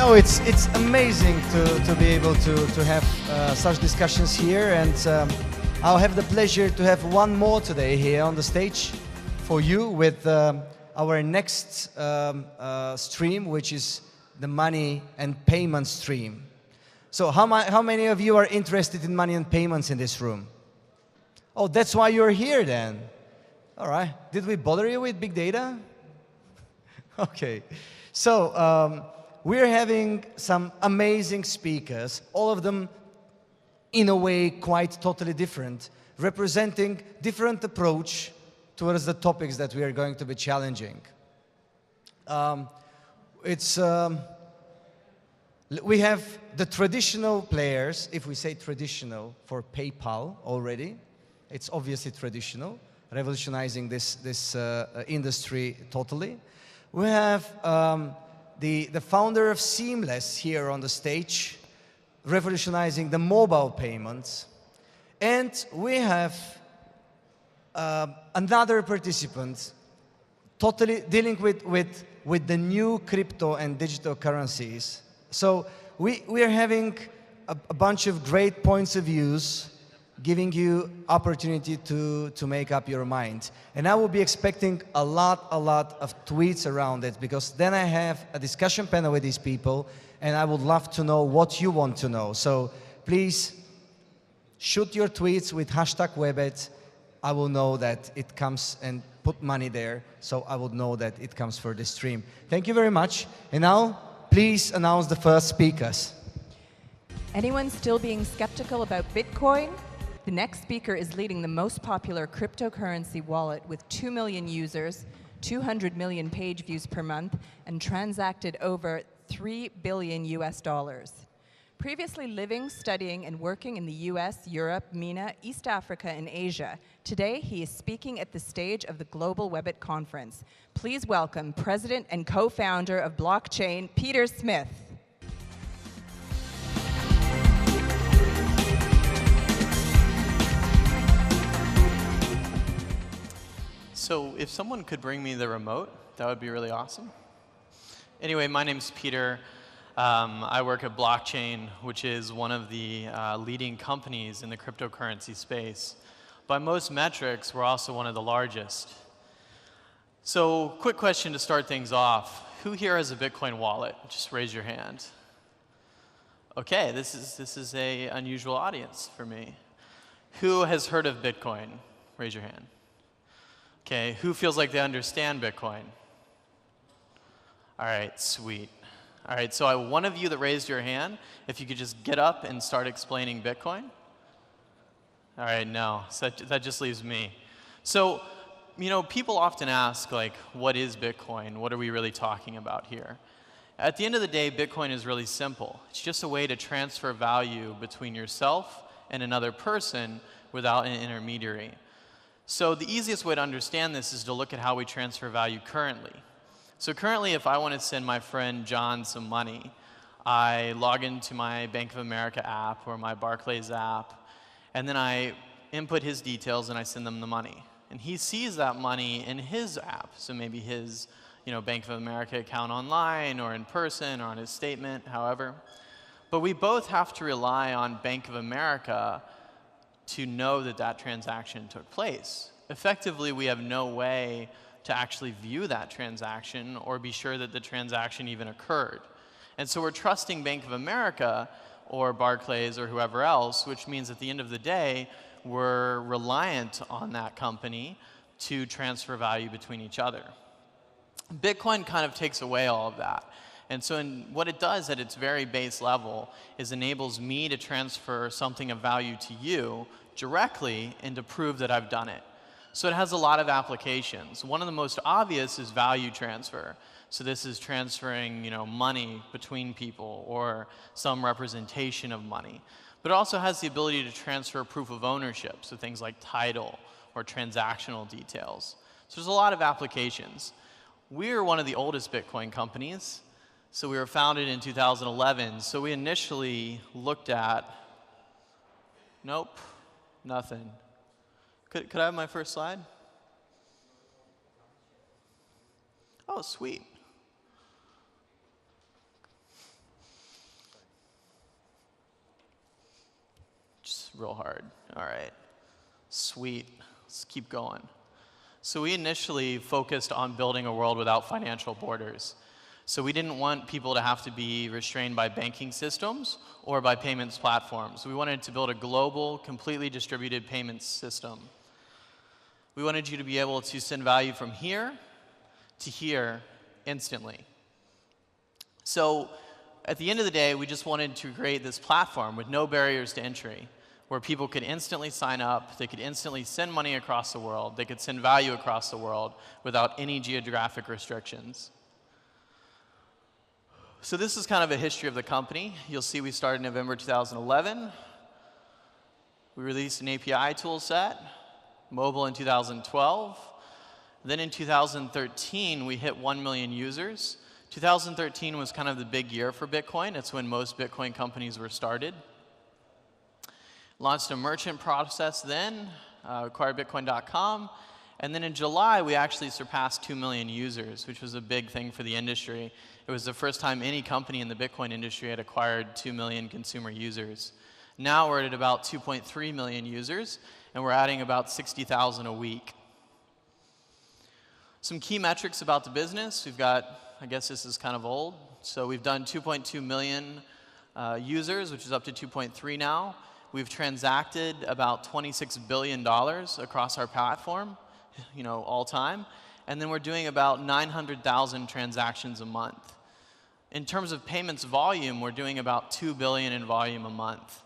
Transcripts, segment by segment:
No, it's amazing to be able to have such discussions here, and I'll have the pleasure to have one more today here on the stage for you with our next stream, which is the money and payment stream. So how many of you are interested in money and payments in this room? Oh, that's why you're here then. All right. Did we bother you with big data? Okay. So we're having some amazing speakers, all of them in a way quite totally different, representing different approach towards the topics that we are going to be challenging. We have the traditional players, if we say traditional for PayPal already, it's obviously traditional, revolutionizing this industry totally. We have the founder of Seamless here on the stage, revolutionizing the mobile payments. And we have another participant totally dealing with the new crypto and digital currencies. So we are having a bunch of great points of views, giving you opportunity to make up your mind. And I will be expecting a lot of tweets around it, because then I have a discussion panel with these people, and I would love to know what you want to know. So please shoot your tweets with hashtag Webit. I will know that it comes, and put money there, so I will know that it comes for this stream. Thank you very much. And now, please announce the first speakers. Anyone still being skeptical about Bitcoin? The next speaker is leading the most popular cryptocurrency wallet with 2 million users, 200 million page views per month, and transacted over $3 billion US. Previously living, studying, and working in the US, Europe, MENA, East Africa, and Asia, today he is speaking at the stage of the Global Webit Conference. Please welcome President and co-founder of Blockchain, Peter Smith. So if someone could bring me the remote, that would be really awesome. Anyway, my name's Peter. I work at Blockchain, which is one of the leading companies in the cryptocurrency space. By most metrics, we're also one of the largest. So quick question to start things off. Who here has a Bitcoin wallet? Just raise your hand. Okay, this is an unusual audience for me. Who has heard of Bitcoin? Raise your hand. Okay, who feels like they understand Bitcoin? All right, sweet. All right, so one of you that raised your hand, if you could just get up and start explaining Bitcoin. All right, no, so that just leaves me. So, you know, people often ask, like, what is Bitcoin? What are we really talking about here? At the end of the day, Bitcoin is really simple. It's just a way to transfer value between yourself and another person without an intermediary. So the easiest way to understand this is to look at how we transfer value currently. So currently, if I want to send my friend John some money, I log into my Bank of America app or my Barclays app, and then I input his details and I send them the money. And he sees that money in his app, so maybe his Bank of America account online or in person or on his statement, however. But we both have to rely on Bank of America to know that that transaction took place. Effectively, we have no way to actually view that transaction or be sure that the transaction even occurred. And so we're trusting Bank of America or Barclays or whoever else, which means at the end of the day, we're reliant on that company to transfer value between each other. Bitcoin kind of takes away all of that. And so what it does at its very base level is enables me to transfer something of value to you directly and to prove that I've done it. So it has a lot of applications. One of the most obvious is value transfer. So this is transferring money between people or some representation of money. But it also has the ability to transfer proof of ownership, so things like title or transactional details. So there's a lot of applications. We're one of the oldest Bitcoin companies. So we were founded in 2011. So we initially looked at, nope, nothing. Could I have my first slide? Oh, sweet. real hard. All right. Sweet. Let's keep going. So we initially focused on building a world without financial borders. So we didn't want people to have to be restrained by banking systems or by payments platforms. We wanted to build a global, completely distributed payments system. We wanted you to be able to send value from here to here instantly. So at the end of the day, we just wanted to create this platform with no barriers to entry, where people could instantly sign up, they could instantly send money across the world, they could send value across the world without any geographic restrictions. So this is kind of a history of the company. You'll see we started in November 2011. We released an API tool set, mobile in 2012. Then in 2013, we hit 1 million users. 2013 was kind of the big year for Bitcoin. It's when most Bitcoin companies were started. Launched a merchant process then, acquired Bitcoin.com. And then in July, we actually surpassed 2 million users, which was a big thing for the industry. It was the first time any company in the Bitcoin industry had acquired 2 million consumer users. Now we're at about 2.3 million users, and we're adding about 60,000 a week. Some key metrics about the business. We've got, I guess this is kind of old, so we've done 2.2 million users, which is up to 2.3 now. We've transacted about $26 billion across our platform, all time. And then we're doing about 900,000 transactions a month. In terms of payments volume, we're doing about 2 billion in volume a month,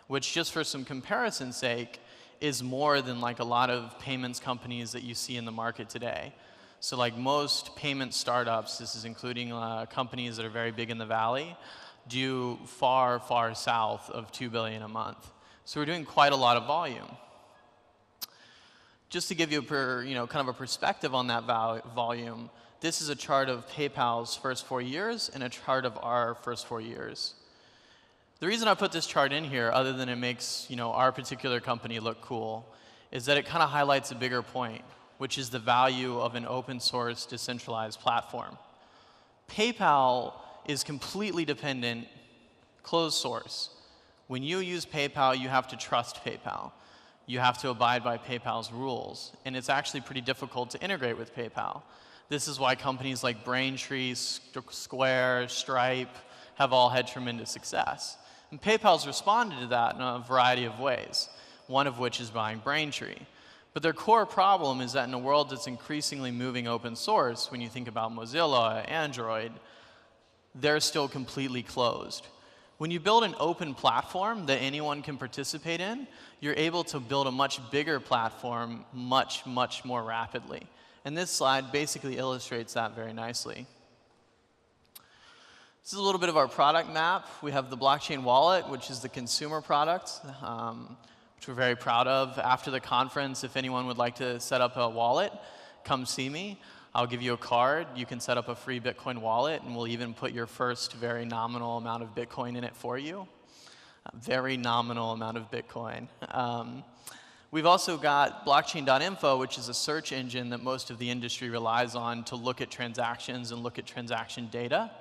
which just for some comparison's sake is more than like a lot of payments companies that you see in the market today. So like most payment startups, this is including companies that are very big in the Valley, do far, far south of 2 billion a month. So we're doing quite a lot of volume. Just to give you kind of a perspective on that volume, this is a chart of PayPal's first 4 years and a chart of our first 4 years. The reason I put this chart in here, other than it makes our particular company look cool, is that it kind of highlights a bigger point, which is the value of an open source decentralized platform. PayPal is completely dependent, closed source. When you use PayPal, you have to trust PayPal. You have to abide by PayPal's rules, and it's actually pretty difficult to integrate with PayPal. This is why companies like Braintree, Square, Stripe have all had tremendous success. And PayPal's responded to that in a variety of ways, one of which is buying Braintree. But their core problem is that in a world that's increasingly moving open source, when you think about Mozilla, Android, they're still completely closed. When you build an open platform that anyone can participate in, you're able to build a much bigger platform much, much more rapidly. And this slide basically illustrates that very nicely. This is a little bit of our product map. We have the blockchain wallet, which is the consumer product, which we're very proud of. After the conference, if anyone would like to set up a wallet, come see me. I'll give you a card. You can set up a free Bitcoin wallet, and we'll even put your first very nominal amount of Bitcoin in it for you. A very nominal amount of Bitcoin. We've also got blockchain.info, which is a search engine that most of the industry relies on to look at transactions and look at transaction data.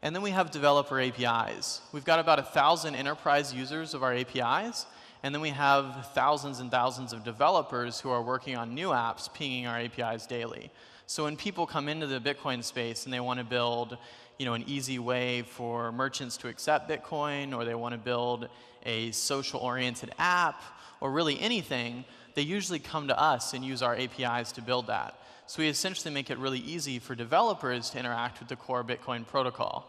And then we have developer APIs. We've got about 1,000 enterprise users of our APIs, and then we have thousands and thousands of developers who are working on new apps pinging our APIs daily. So when people come into the Bitcoin space and they want to build an easy way for merchants to accept Bitcoin, or they want to build a social-oriented app, or really anything, they usually come to us and use our APIs to build that. So we essentially make it really easy for developers to interact with the core Bitcoin protocol.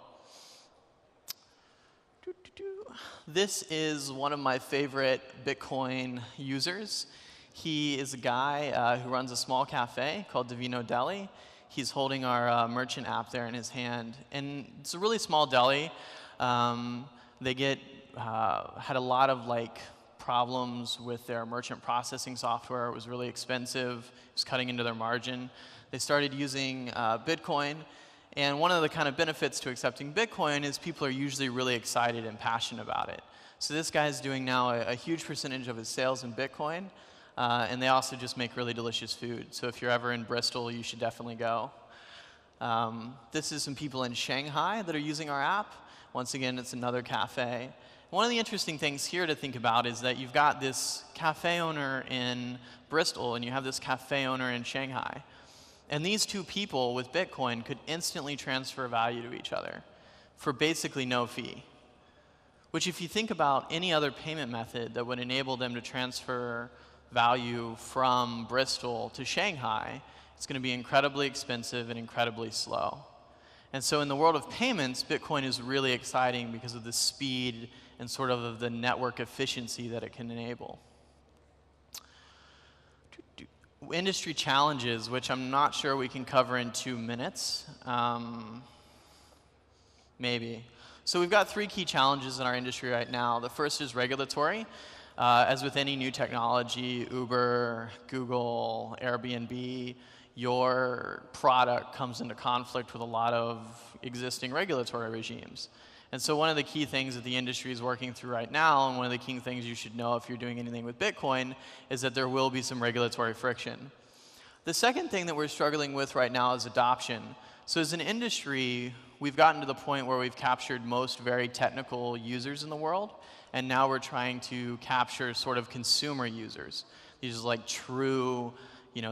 This is one of my favorite Bitcoin users. He is a guy who runs a small cafe called Divino Deli. He's holding our merchant app there in his hand. And it's a really small deli. They had a lot of problems with their merchant processing software. It was really expensive. It was cutting into their margin. They started using Bitcoin. And one of the kind of benefits to accepting Bitcoin is people are usually really excited and passionate about it. So this guy is doing now a huge percentage of his sales in Bitcoin. And they also just make really delicious food. So if you're ever in Bristol, you should definitely go. This is some people in Shanghai that are using our app. Once again, it's another cafe. One of the interesting things here to think about is that you've got this cafe owner in Bristol and you have this cafe owner in Shanghai. And these two people with Bitcoin could instantly transfer value to each other for basically no fee. Which, if you think about any other payment method that would enable them to transfer value from Bristol to Shanghai, it's going to be incredibly expensive and incredibly slow. And so in the world of payments, Bitcoin is really exciting because of the speed and sort of the network efficiency that it can enable. Industry challenges, which I'm not sure we can cover in 2 minutes. Maybe. So we've got 3 key challenges in our industry right now. The first is regulatory. As with any new technology, Uber, Google, Airbnb, your product comes into conflict with a lot of existing regulatory regimes. And so one of the key things that the industry is working through right now, and one of the key things you should know if you're doing anything with Bitcoin, is that there will be some regulatory friction. The second thing that we're struggling with right now is adoption. So as an industry, we've gotten to the point where we've captured most very technical users in the world, and now we're trying to capture sort of consumer users. These are like true,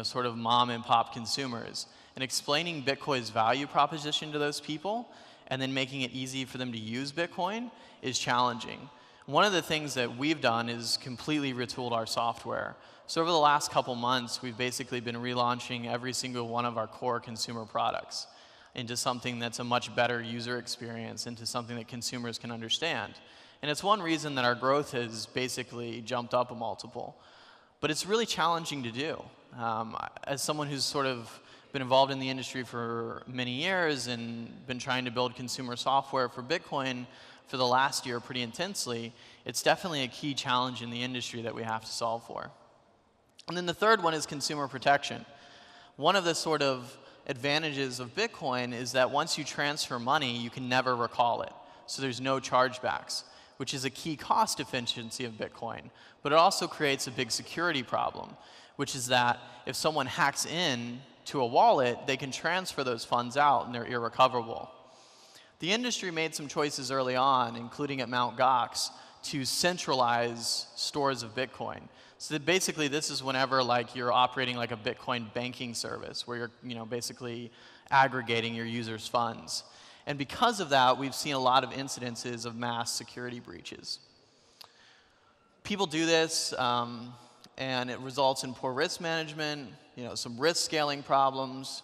sort of mom and pop consumers. And explaining Bitcoin's value proposition to those people and then making it easy for them to use Bitcoin is challenging. One of the things that we've done is completely retooled our software. So over the last couple months, we've basically been relaunching every single one of our core consumer products into something that's a much better user experience, into something that consumers can understand. And it's one reason that our growth has basically jumped up a multiple. But it's really challenging to do. As someone who's sort of been involved in the industry for many years and been trying to build consumer software for Bitcoin for the last year pretty intensely, it's definitely a key challenge in the industry that we have to solve for. And then the third one is consumer protection. One of the sort of advantages of Bitcoin is that once you transfer money, you can never recall it. So there's no chargebacks, which is a key cost efficiency of Bitcoin. But it also creates a big security problem, which is that if someone hacks in to a wallet, they can transfer those funds out and they're irrecoverable. The industry made some choices early on, including at Mt. Gox, to centralize stores of Bitcoin. So that basically this is whenever you're operating like a Bitcoin banking service where you're basically aggregating your users' funds. And because of that, we've seen a lot of incidences of mass security breaches. People do this, and it results in poor risk management, some risk scaling problems.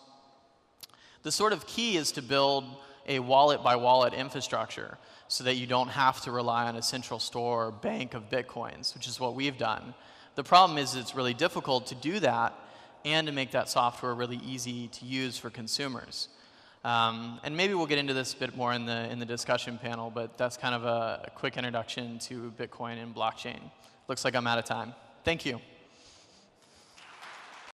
The sort of key is to build a wallet-by-wallet infrastructure so that you don't have to rely on a central store or bank of Bitcoins, which is what we've done. The problem is it's really difficult to do that and to make that software really easy to use for consumers. And maybe we'll get into this a bit more in the discussion panel, but that's kind of a quick introduction to Bitcoin and blockchain. Looks like I'm out of time. Thank you.